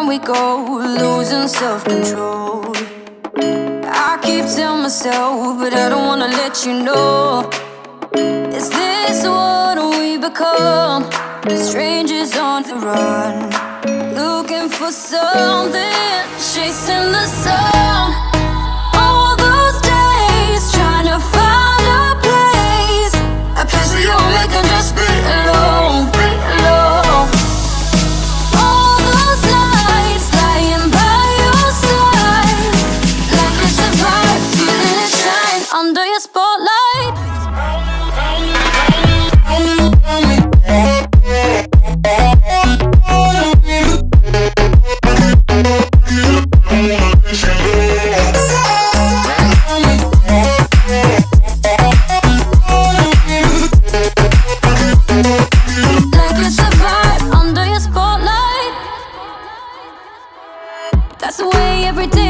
we go, losing self-control. I keep telling myself, but I don't wanna let you know. Is this what we become? Strangers on the run, looking for something, chasing the sun. All those days, trying to find a place where you only can just be alone, be alone. All those nights lying by your side, like it's a vibe, feeling it shine under your spotlight. That's the way every day